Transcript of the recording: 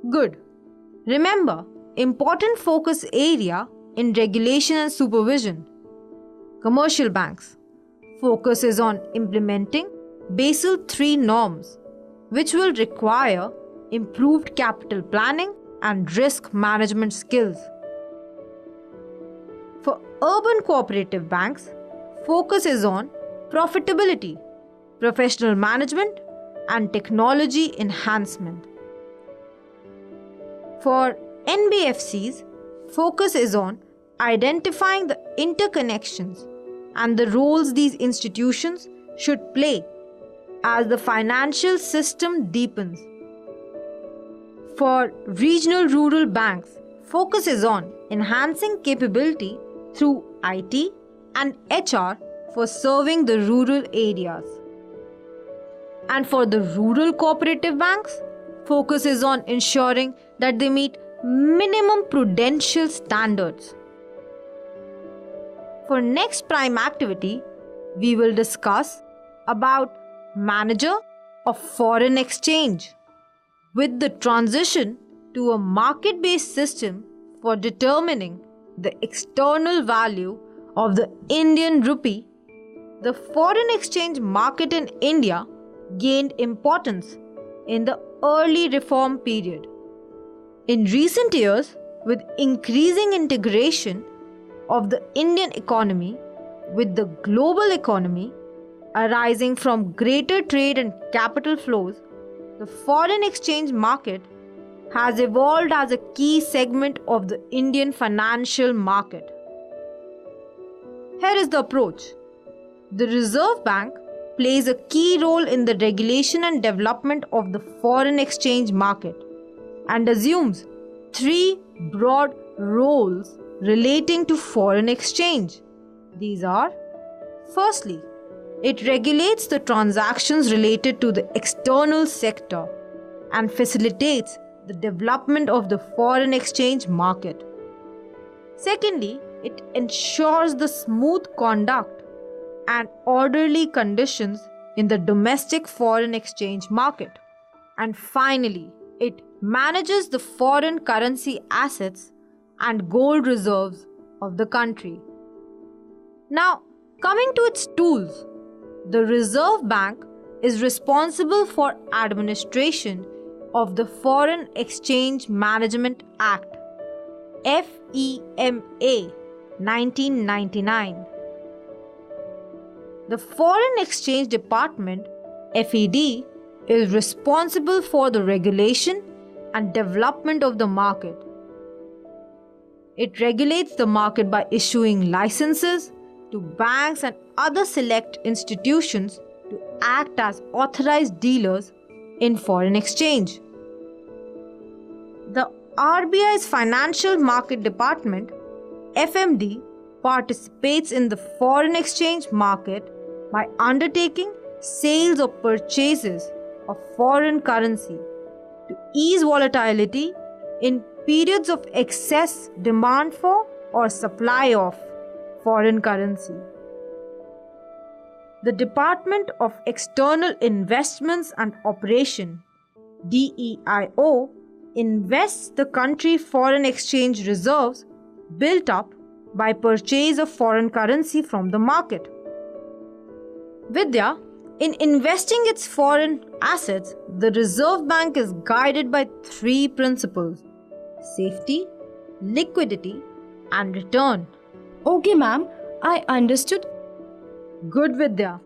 Good. Remember, important focus area in regulation and supervision. Commercial banks. Focus is on implementing Basel III norms, which will require improved capital planning and risk management skills. For urban cooperative banks, focus is on profitability, professional management, and technology enhancement. For NBFCs, focus is on identifying the interconnections and the roles these institutions should play as the financial system deepens. For regional rural banks, focus is on enhancing capability through IT and HR for serving the rural areas. And for the rural cooperative banks, focus is on ensuring that they meet minimum prudential standards. For next prime activity, we will discuss about manager of foreign exchange. With the transition to a market-based system for determining the external value of the Indian rupee, the foreign exchange market in India gained importance in the early reform period. In recent years, with increasing integration of the Indian economy with the global economy arising from greater trade and capital flows, the foreign exchange market has evolved as a key segment of the Indian financial market. Here is the approach. The Reserve Bank plays a key role in the regulation and development of the foreign exchange market and assumes three broad roles relating to foreign exchange. These are: firstly, it regulates the transactions related to the external sector and facilitates the development of the foreign exchange market. Secondly, it ensures the smooth conduct and orderly conditions in the domestic foreign exchange market. And finally, it manages the foreign currency assets and gold reserves of the country. Now, coming to its tools, the Reserve Bank is responsible for administration of the Foreign Exchange Management Act, FEMA 1999. The Foreign Exchange Department, FED, is responsible for the regulation and development of the market. It regulates the market by issuing licenses to banks and other select institutions to act as authorized dealers in foreign exchange. The RBI's Financial Market Department, FMD, participates in the foreign exchange market by undertaking sales or purchases of foreign currency to ease volatility in periods of excess demand for or supply of foreign currency. The Department of External Investments and Operation, DEIO, invests the country foreign exchange reserves built up by purchase of foreign currency from the market. Vidya, in investing its foreign assets, the Reserve Bank is guided by three principles: safety, liquidity, and return. Okay, ma'am, I understood. Good, Vidya.